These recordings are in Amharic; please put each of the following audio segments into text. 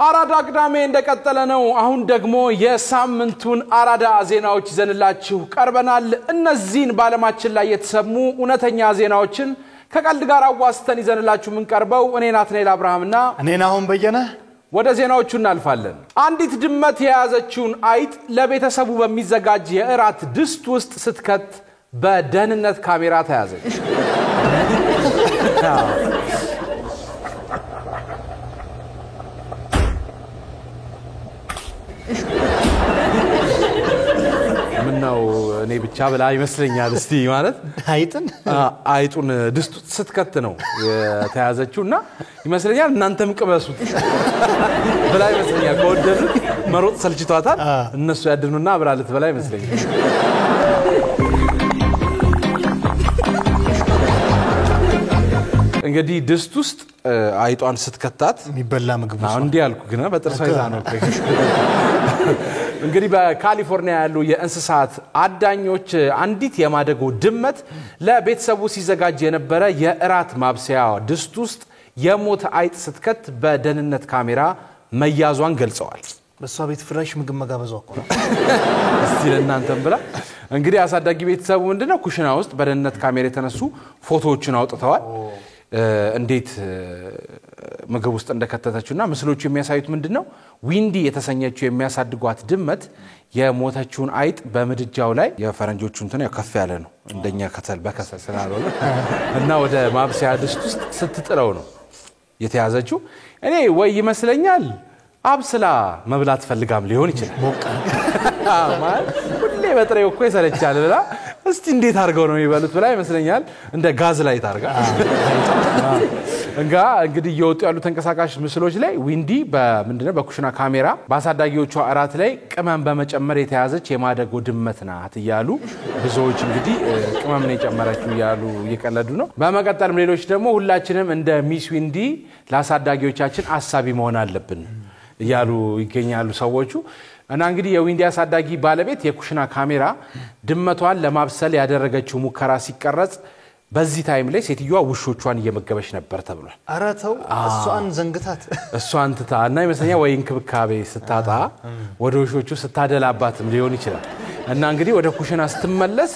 አራዳ ቅዳሜ እንደቀጠለ ነው አሁን ደግሞ የሳምንቱን አራዳ ዜናዎች ይዘንላችሁ ቀርበናል እነዚህን ባለማችን ላይ የተሰሙ ኡነተኛ ዜናዎችን ከቀልድ ጋር አዋስተን ይዘንላችሁ ምን ቀርበው እኔ ናትናኤል አብርሃምና እኔ ናሆም በየነ ወደ ዜናዎቹ እናልፋለን አንዲት ድመት የያዘችውን አይጥ ለቤተሰቡ በሚዘጋጅ የእራት ድስት ውስጥ ስትከት በደህንነት ካሜራ ተያዘች ምነው እኔ ብቻ ብላ ይመስለኛል እስቲ ማለት አይጡን ድስት ስትከት ነው የተያዘችውና ይመስለኛል እናንተም ቅበሱት ብላ ይመስለኛል ከወደዱት መሮጥ ሰልችቷታል እነሱ ያድኑና አብራለት ብላ ይመስለኛል እንግዲህ ድስት ውስጥ አይጧን ስትከታት የሚበላ ምግብ ነው እንዴ ያልኩ ግን በጥርሷ ይዛ ነው እንግዲህ በካሊፎርኒያ ያሉ የእንስሳት አዳኞች አንዲት የማደጎ ድመት ለቤተሰቡ ሲዘጋጅ የነበረ የእራት ማብሰያ ድስት ውስጥ የሞተ አይጥ ስትከት በደህንነት ካሜራ መያዟን ገልጸዋል በሷ ቤት ፍራሽ ምግብ መጋበዛው እኮ እስቲ ለእናንተም ብላ እንግዲህ አሳዳጊ ቤተሰቡ ምንድነው ኩሽና ውስጥ በደህንነት ካሜራ የተነሱ ፎቶዎችን አውጥተዋል እንዴት ምግብ ውስጥ እንደከተተችውና ምስሎቹ የሚያሳዩት ምንድነው ዊንዲ የተሰኘችው የሚያሳድጓት ድመት የሞተችውን አይጥ በምድጃው ላይ የፈረንጆቹ እንትን ከፍ ያለ ነው እንደኛ ከተል በከሰል ስላልሆነ እና ወደ ማብሰያ ድስት ውስጥ ስትጥለው ነው የተያዘችው እኔ ወይ ይመስለኛል አብስላ መብላት ፈልጋም ሊሆን ይችላል ማለት ሁሌ በጥሬው እኮ ይሰለቻል ብላ እስቲ እንዴት አርገው ነው ይበሉት ብላ ይመስለኛል እንደ ጋዝ ላይ ታርጋ እንግዲህ እየወጡ ያሉ ተንቀሳቃሽ ምስሎች ላይ ዊንዲ በምንድነው በኩሽና ካሜራ በአሳዳጊዎቿ አራት ላይ ቅመም በመጨመር የተያዘች የማደጎ ድመት ናት ይያሉ ብዙዎች እንግዲህ ቅመም ነው የጨመረችው ይያሉ እየቀለዱ ነው በመቀጠልም ሌሎች ደግሞ ሁላችንም እንደ ሚስ ዊንዲ ለአሳዳጊዎቻችን አሳቢ መሆን አለብን ይያሉ ይገኛሉ ሰዎቹ እና እንግዲህ የዊንዲ አሳዳጊ ባለቤት የኩሽና ካሜራ ድመቷን ለማብሰል ያደረገችው ሙከራ ሲቀረጽ በዚህ ታይም ላይ ሴትዮዋ ውሾቿን እየመገበች ነበር ተብሏል አራተው እሷን ዘንግታት እሷን ትታና ይመስለኛል ወይ እንክብካቤ ስታጣ ወደ ውሾቹ ስታደላባትም ሊሆን ይችላል እና እንግዲህ ወደ ኩሽና ስትመለስ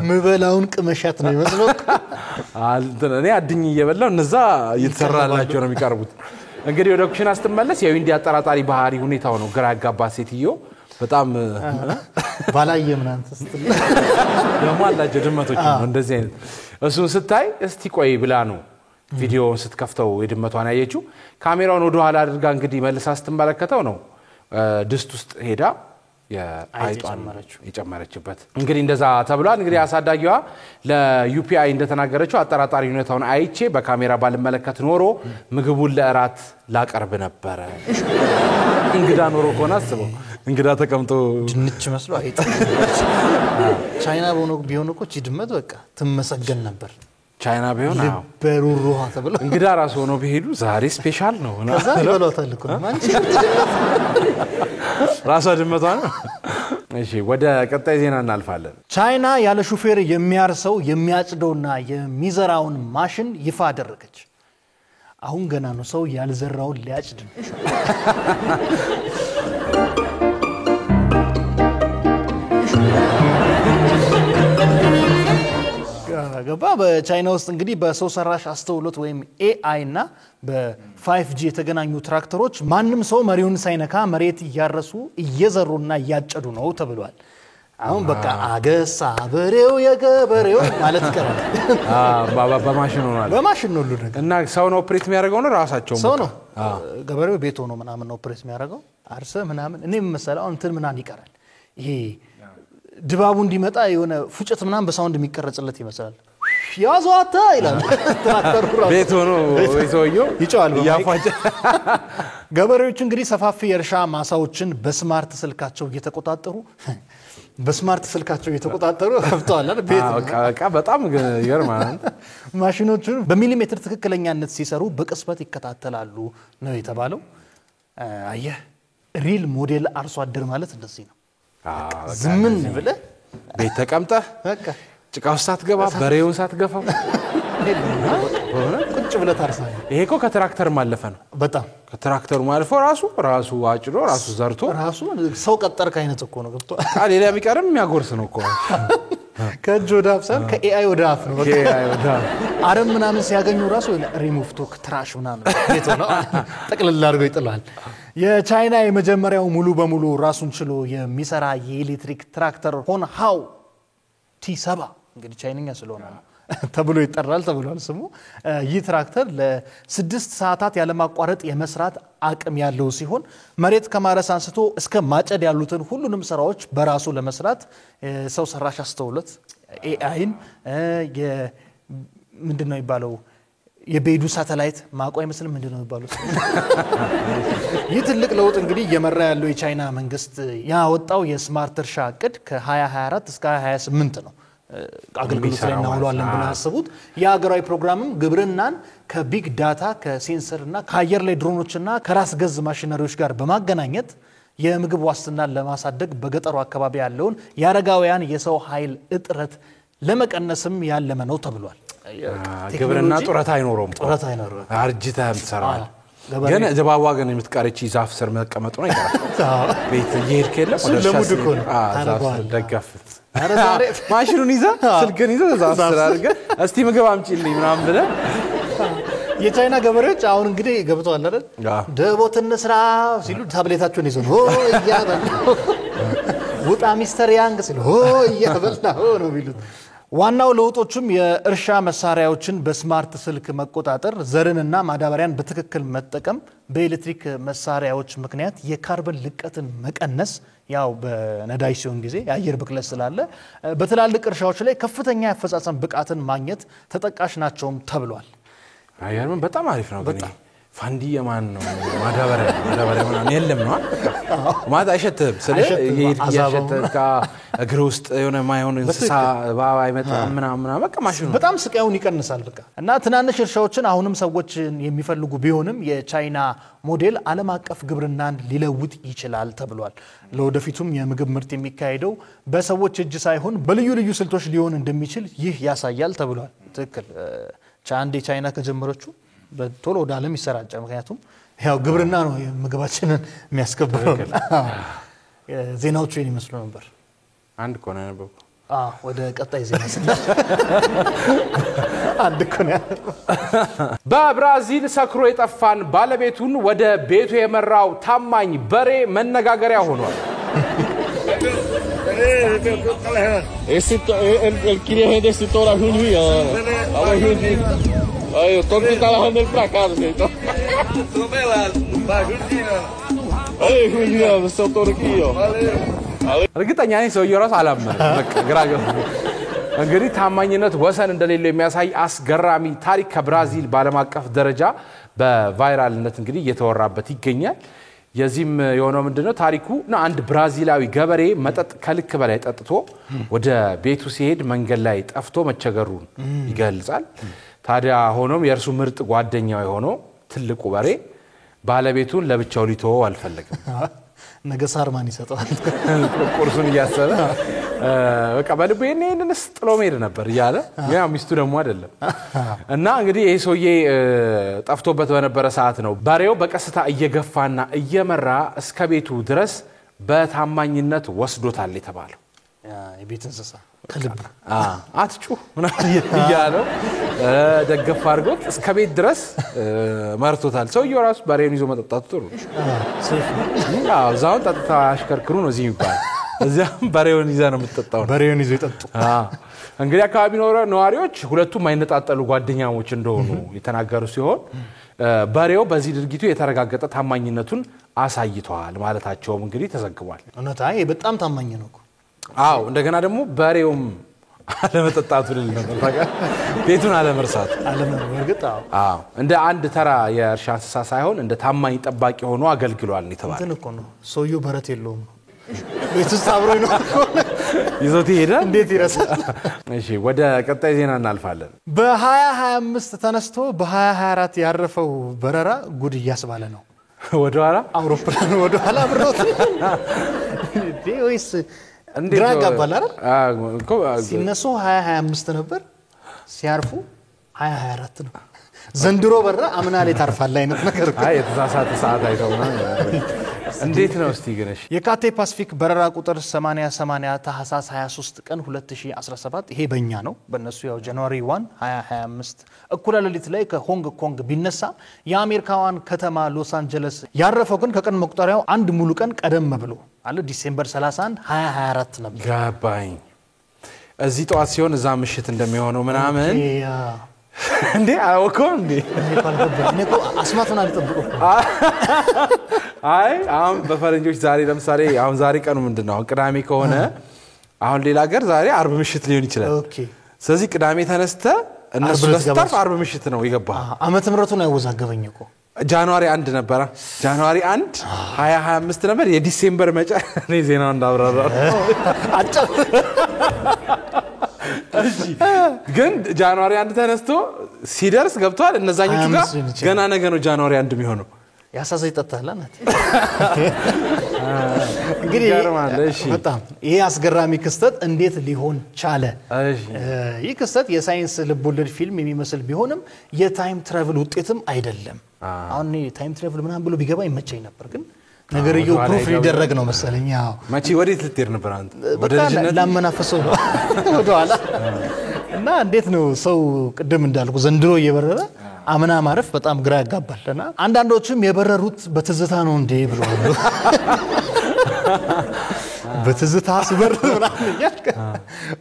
ምበላውን ቅመሻት ነው ይመስለው እኔ አድኝ እየበላው እነዛ እየተሰራላቸው ነው የሚቀርቡት እንግዲህ ወደ ኩሽና ስትመለስ የዊንዲ አጠራጣሪ ባህሪ ሁኔታው ነው ግራ ያጋባት ሴትዮ በጣም ባላየ ምናንተ ስትል ደግሞ አላጀ ድመቶች ነው እንደዚህ አይነት እሱን ስታይ እስቲ ቆይ ብላ ነው ቪዲዮውን ስትከፍተው የድመቷን ያየችው ካሜራውን ወደ ኋላ አድርጋ እንግዲህ መልሳ ስትመለከተው ነው ድስት ውስጥ ሄዳ የአይጧን የጨመረችበት እንግዲህ እንደዛ ተብሏል እንግዲህ አሳዳጊዋ ለዩፒአይ እንደተናገረችው አጠራጣሪ ሁኔታውን አይቼ በካሜራ ባልመለከት ኖሮ ምግቡን ለእራት ላቀርብ ነበር እንግዳ ኖሮ ኮና አስበው እንግዳ ተቀምጦ ድንች መስሎ አይጥ ቻይና ቢሆን እኮ ድመት በቃ ትመሰገን ነበር ቻይና ቢሆን አዎ በሩሩሃ ተብሎ እንግዳ ራስ ሆኖ ቢሄዱ ዛሬ ስፔሻል ነው ከዛ ይበሏታል እኮ ማንቺ ራሷ ድመቷ ነው እሺ ወደ ቀጣይ ዜና እናልፋለን ቻይና ያለ ሹፌር የሚያርሰው የሚያጭደውና የሚዘራውን ማሽን ይፋ አደረገች አሁን ገና ነው ሰው ያልዘራውን ሊያጭድ ነው ገባ በቻይና ውስጥ እንግዲህ በሰው ሰራሽ አስተውሎት ወይም AI እና በ5G የተገናኙ ትራክተሮች ማንንም ሰው መሪውን ሳይነካ መሬት ያያረሱ እየዘሩና ያጨዱ ነው ተብሏል አሁን በቃ አገሳ በሬው የገበሬው ማለት ቀራል በማሽን ሆኗል በማሽን ነው ሁሉ ነገር እና ሰው ነው ኦፕሬት የሚያደርገው ነው ራሳቸው ሰው ነው ገበሬው ቤት ሆኖ ምናምን ነው ኦፕሬት የሚያደርገው አርሰ ምናምን እኔም መሰላው እንትን ምናን ይቀራል ይሄ ድባቡ እንዲመጣ የሆነ ፍጭት ምናምን በሳውንድ የሚቀረጽለት ይመስላል ያዟታ ይላል ትራክተሩ ቤት ሆኖ ወይሶዮ ይጫዋል ያፋጀ ገበሬዎች እንግዲህ ሰፋፊ የእርሻ ማሳዎችን በስማርት ስልካቸው እየተቆጣጠሩ ከፍተዋል አይደል ቤት በቃ በጣም ይገርማል ማሽኖቹን በሚሊሜትር ትክክለኛነት ሲሰሩ በቅስበት ይከታተላሉ ነው የተባለው አየህ ሪል ሞዴል አርሶ አደር ማለት እንደዚህ ነው ዝምን ብለ ቤት ተቀምጠህ በቃ ጭቃው ሳትገባ በሬውን ሳትገፋው ቁጭ ብለህ ታርሳለህ ይሄ እኮ ከትራክተር ማለፈ ነው በጣም ከትራክተሩ ማለፈ ራሱ አጭዶ ራሱ ዘርቶ ራሱ ሰው ቀጠርክ አይነት እኮ ነው ገብቶ ሌላ የሚቀርም የሚያጎርስ ነው እኮ ከእጅ ወደ አፍ ሳይሆን ከኤአይ ወደ አፍ ነው አረም ምናምን ሲያገኙ ራሱ ሪሙቭ ቶክ ትራሽ ምናምን ቤት ነው ጠቅልል አድርገው ይጥላል የቻይና የመጀመሪያው ሙሉ በሙሉ ራሱን ችሎ የሚሰራ የኤሌክትሪክ ትራክተር ሆንሃው T7 እንግዲህ ቻይንኛ ስለሆነ ተብሎ ይጠራል ተብሏል ስሙ ይህ ትራክተር ለ6 ሰዓታት ያለ ማቋረጥ የመስራት አቅም ያለው ሲሆን መሬት ከማረስ አንስቶ እስከ ማጨድ ያሉትን ሁሉንም ስራዎች በራሱ ለመስራት ሰው ሰራሽ አስተውሎት ኤአይን ምንድነው ይባለው የቤዱ ሳተላይት ማቋይ መስል ምንድነው ይባለው ይህ ትልቅ ለውጥ እንግዲህ እየመራ ያለው የቻይና መንግስት ያወጣው የስማርት እርሻ እቅድ ከ2024 እስከ 2028 ነው አገልግሎት ላይ እናውላለን ብለው አስቡት የሀገራዊ ፕሮግራምም ግብርናን ከቢግ ዳታ ከሴንሰርና ከአየር ላይ ድሮኖችና ከራስ ገዝ ማሽነሪዎች ጋር በማገናኘት የምግብ ዋስትናን ለማሳደግ በገጠሩ አካባቢ ያለውን ያረጋውያን የሰው ኃይል እጥረት ለመቀነስም ያለመ ነው ተብሏል ግብርና ጡረታ አይኖርም አርጅተህም ትሰራዋል ግን ዘባዋ ግን የምትቀርቺ ዛፍ ስር መቀመጡ ነው ይቀራል ቤት እየሄድክ የለም ወደ ሻስ ደጋፍት ማሽኑን ይዘህ ስልክን ይዘህ ዛፍ ስር አድርገህ እስቲ ምግብ አምጪልኝ ምናምን ብለህ የቻይና ገበሬዎች አሁን እንግዲህ ገብተዋል አይደል ደቦትን ስራ ሲሉ ታብሌታቸውን ይዘው ያበሉ ውጣ ሚስተር ያንግ ሲሉ ያበላው ነው ቢሉት ዋናው ለውጦቹም የእርሻ መሳሪያዎችን በስማርት ስልክ መቆጣጠር ዘርንና ማዳበሪያን በትክክል መጠቀም በኤሌክትሪክ መሳሪያዎች ምክንያት የካርበን ልቀትን መቀነስ ያው በነዳጅ ሲሆን ጊዜ የአየር ብክለት ስላለ በትላልቅ እርሻዎች ላይ ከፍተኛ ያፈጻጸም ብቃትን ማግኘት ተጠቃሽ ናቸውም ተብሏል አየርም በጣም አሪፍ ነው ግን ፋንዲ የማን ነው ማዳበሪያ ምናምን የለም ነው ማለት አይሸትም ስለ የሸተካ እግር ውስጥ የሆነ ማይሆን እንስሳ ባባይ ምናምን በቃ ማሽኑ በጣም ስቃዩን ይቀንሳል በቃ እና ትናንሽ እርሻዎችን አሁንም ሰዎች የሚፈልጉ ቢሆንም የቻይና ሞዴል ዓለም አቀፍ ግብርናን ሊለውጥ ይችላል ተብሏል ለወደፊቱም የምግብ ምርት የሚካሄደው በሰዎች እጅ ሳይሆን በልዩ ልዩ ስልቶች ሊሆን እንደሚችል ይህ ያሳያል ተብሏል ትክክል ቻይና ከጀመረችው በቶሎ ወደ ዓለም ይሰራጫል ምክንያቱም ያው ግብርና ነው ምግባችንን የሚያስከብረው ዜናዎቹ ይመስሉ ነበር አንድ ኮነ ነበር ወደ ቀጣይ ዜና አንድ ኮነ በብራዚል ሰክሮ የጠፋን ባለቤቱን ወደ ቤቱ የመራው ታማኝ በሬ መነጋገሪያ ሆኗል Ele queria vender esse touro a Juliana. Fala, Juliana. Aí, o touro que tá levando ele pra casa, gente. Tô belado. Vai, Juliana. Aí, Juliana, seu touro aqui, ó. Valeu. እርግጠኛ ነኝ ሰውየው ራስ አላመነ በቃ ግራጋ እንግዲህ ታማኝነት ወሰን እንደሌለው የሚያሳይ አስገራሚ ታሪክ ከብራዚል ባለም አቀፍ ደረጃ በቫይራልነት እንግዲህ እየተወራበት ይገኛል የዚህም የሆነው ምንድነው ታሪኩ ነው አንድ ብራዚላዊ ገበሬ መጠጥ ከልክ በላይ ጠጥቶ ወደ ቤቱ ሲሄድ መንገድ ላይ ጠፍቶ መቸገሩን ይገልጻል ታዲያ ሆኖም የእርሱ ምርጥ ጓደኛው የሆነው ትልቁ በሬ ባለቤቱን ለብቻው ሊተወው አልፈለገም ነገሳር ማን ይሰጣል ቁርሱን ያሰለ በቃ በልቡ የኔንስ ጥሎ መሄድ ነበር ያለ ያ ሚስቱ ደግሞ አይደለም እና እንግዲህ ይሄ ሰውዬ ጠፍቶበት በነበረ ሰዓት ነው በሬው በቀስታ እየገፋና እየመራ እስከ ቤቱ ድረስ በታማኝነት ወስዶታል የተባለው የቤት እንስሳ ከልብ አትጩህ ምናምን ይያለው ደገፍ አድርጎት እስከ ቤት ድረስ መርቶታል ሰውየው ራሱ በሬውን ይዞ መጠጣቱ ጥሩ ዛውን ጠጥታ አሽከርክሩ ነው እዚህ ይባል እዚያም በሬውን ይዘ ነው የምትጠጣው በሬውን ይዞ ይጠጡ እንግዲህ አካባቢ ነዋሪዎች ሁለቱም አይነጣጠሉ ጓደኛሞች እንደሆኑ የተናገሩ ሲሆን በሬው በዚህ ድርጊቱ የተረጋገጠ ታማኝነቱን አሳይቷል ማለታቸውም እንግዲህ ተዘግቧል እውነታው በጣም ታማኝ ነው አው እንደገና ደግሞ በሬውም አለመጠጣቱ ለነበር ታውቃለህ ቤቱን አለመርሳት አለመርገጣው እንደ አንድ ተራ የእርሻ እንስሳ ሳይሆን እንደ ታማኝ ጠባቂ ሆኖ አገልግሏል የተባለ እንትን እኮ ነው ሰውየው በረት የለውም ቤቱስ አብሮ ነው ይዞት ይሄዳል እንዴት ይረሳል እሺ ወደ ቀጣይ ዜና እናልፋለን በ2025 ተነስቶ በ2024 ያረፈው በረራ ጉድ ያስባለ ነው ወደ ኋላ አውሮፕላን ወደ ኋላ ብሮት ዲዮስ ድራጋ ባላራ ሲነሱ 2025 ነበር ሲያርፉ 2024 ነው ዘንድሮ በራ አምና ላይ ታርፋለህ አይነት ነገር አይ የተሳሳተ ሰዓት አይተውና እንዴት ነው እስቲ ግነሽ የካቴ ፓሲፊክ በረራ ቁጥር 8080 ታህሳስ 23 ቀን 2017 ይሄ በእኛ ነው በእነሱ ያው ጃንዋሪ 1 2025 እኩለ ሌሊት ላይ ከሆንግ ኮንግ ቢነሳ የአሜሪካዋን ከተማ ሎስ አንጀለስ ያረፈው ግን ከቀን መቁጠሪያው አንድ ሙሉ ቀን ቀደም ብሎ አለ ዲሴምበር 31 2024 ነበር ጋባኝ እዚህ ጧት ሲሆን እዛ ምሽት እንደሚሆነው ምናምን እንዴ አውቀው እንዴ እኔ አስማቱን አልጠብቁ አይ አሁን በፈረንጆች ዛሬ ለምሳሌ አሁን ዛሬ ቀኑ ምንድነው አሁን ቅዳሜ ከሆነ አሁን ሌላ ሀገር ዛሬ አርብ ምሽት ሊሆን ይችላል ኦኬ ስለዚህ ቅዳሜ ተነስተ እነሱ ለስታፍ አርብ ምሽት ነው ይገባል አመት ምረቱን ያወዛገበኝ እኮ ጃንዋሪ 1 ነበር ጃንዋሪ 1 2025 ነበር የዲሴምበር መጨረሻ ነው ዜናው እንዳብራራው አጭር እሺ ግን ጃንዋሪ 1 ተነስቶ ሲደርስ ገብቷል እነዛኞቹ ጋር ገና ነገ ነው ጃንዋሪ 1 የሚሆነው ያሳዘይ ተጣላናት እንግዲህ በጣም ይሄ አስገራሚ ክስተት እንዴት ሊሆን ቻለ ይህ ክስተት የሳይንስ ልቦለድ ፊልም የሚመስል ቢሆንም የታይም ትራቨል ውጤትም አይደለም አሁን ታይም ትራቨል ምናምን ብሎ ቢገባ ይመቸኝ ነበር ግን ነገርየው ፕሩፍ ሊደረግ ነው መሰለኝ ያው ማቺ ወዴት ልትሄድ ነበር አንተ ወደ ልጅነት ላመናፈሰው ነው ወደ ኋላ እና እንዴት ነው ሰው ቅድም እንዳልኩ ዘንድሮ እየበረረ አምና ማረፍ በጣም ግራ ያጋባልና አንዳንዶችም የበረሩት በትዝታ ነው እንዴ ብሎ በትዝታ ሲበረሩ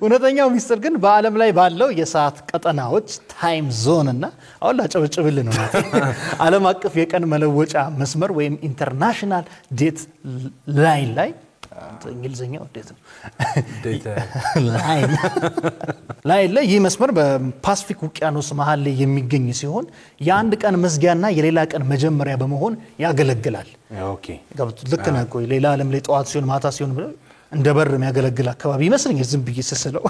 እውነተኛው ሚስጥር ግን በአለም ላይ ባለው የሰዓት ቀጠናዎች ታይም ዞን እና አሁን ላጨበጭብልን ነው ዓለም አቀፍ የቀን መለወጫ መስመር ወይም ኢንተርናሽናል ዴት ላይን ላይ እንግሊዘኛው እንዴት ነው ላይን ላይ ይህ መስመር በፓሲፊክ ውቅያኖስ መሃል ላይ የሚገኝ ሲሆን የአንድ ቀን መዝጊያና የሌላ ቀን መጀመሪያ በመሆን ያገለግላል ኦኬ ገብቶ ልክ ነው ቆይ ሌላ ዓለም ላይ ጠዋት ሲሆን ማታ ሲሆን እንደበር የሚያገለግል አካባቢ ይመስለኛል ዝም ብዬ ስስለው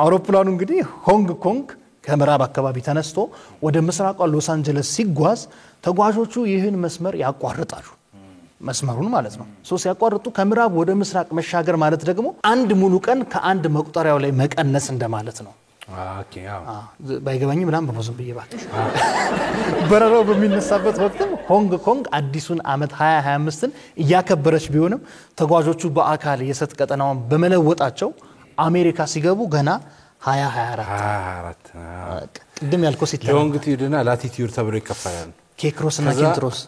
አውሮፕላኑ እንግዲህ ሆንግ ኮንግ ከምዕራብ አካባቢ ተነስቶ ወደ ምስራቋ ሎስ አንጀለስ ሲጓዝ ተጓዦቹ ይህን መስመር ያቋርጣሉ መስመሩን ማለት ነው ሲያቋርጡ ከምዕራብ ወደ ምስራቅ መሻገር ማለት ደግሞ አንድ ሙሉ ቀን ከአንድ መቁጠሪያው ላይ መቀነስ እንደማለት ነው ኦኬ አዎ ባይገባኝ ምናምን በቦዝም በየባት በረራው በሚነሳበት ወቅት ሆንግ ኮንግ አዲሱን አመት 2025ን ያከበረች ቢሆንም ተጓዦቹ በአካል የሰጥ ቀጠናውን በመለወጣቸው አሜሪካ ሲገቡ ገና 2024 ቅድም ያልከው ሲታ ሎንጊቲዩድ እና ላቲቲዩድ ተብሎ ይከፈላል ኬክሮስ እና ኪንትሮስ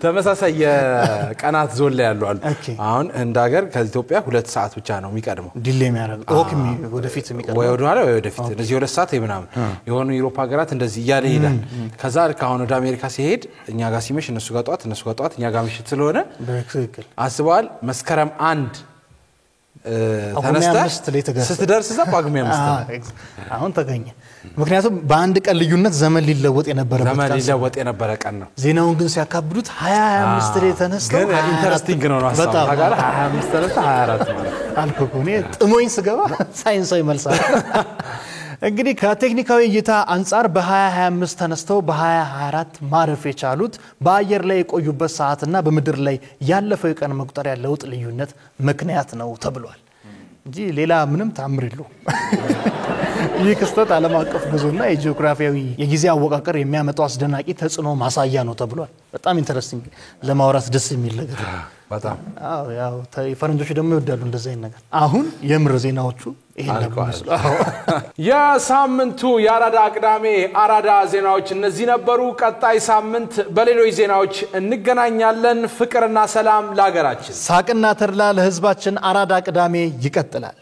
ተመሳሳይ የቀናት ዞን ላይ ያሉ አሉ አሁን እንደ ሀገር ከኢትዮጵያ 2 ሰዓት ብቻ ነው የሚቀድመው ዲሌ የሚያደርገው ኦኬ ወደፊት የሚቀድመው ወይ ወደኋላ ወይ ወደፊት እንደዚህ 2 ሰዓት ይምናም የሆኑ ዩሮፓ ሀገራት እንደዚህ እያለ ይላል ከዛ ካሁን ወደ አሜሪካ ሲሄድ እኛ ጋር ሲመሽ እነሱ ጋር ጧት እኛ ጋር ምሽት ስለሆነ በትክክል አስበዋል መስከረም 1 ተነስተ ስትደርስ ጳጉሜ 5 አሁን ተገኘ ምክንያቱም በአንድ ቀን ልዩነት ዘመን ሊለወጥ የነበረ ቀን ነው ዜናውን ግን ሲያካብዱት 2025 ላይ ተነስተው ግን ኢንተረስቲንግ ነው ነው ታጋራ 25 ተነስተ 24 ማለት አልኮኮኔ ጥሞኝ ስገባ ሳይንሳዊ መልሳል እንግዲህ ከቴክኒካዊ እይታ አንፃር በ2025 ተነስተው በ2024 ማረፍ የቻሉት በአየር ላይ የቆዩበት ሰዓትና በምድር ላይ ያለፈው የቀን መቁጠሪያ ለውጥ ልዩነት ምክንያት ነው ተብሏል እንጂ ሌላ ምንም ታምር የለው ይህ ክስተት ዓለም አቀፍ ጉዞና የጂኦግራፊያዊ የጊዜ አወቃቀር የሚያመጣው አስደናቂ ተጽዕኖ ማሳያ ነው ተብሏል በጣም ኢንተረስቲንግ ለማውራት ደስ የሚል ነገር በጣም ያው ፈረንጆች ደግሞ ይወዳሉ እንደዚህ አይነት ነገር አሁን የምር ዜናዎቹ የሳምንቱ የአራዳ ቅዳሜ አራዳ ዜናዎች እነዚህ ነበሩ ቀጣይ ሳምንት በሌሎች ዜናዎች እንገናኛለን ፍቅርና ሰላም ለሀገራችን ሳቅና ተድላ ለህዝባችን አራዳ ቅዳሜ ይቀጥላል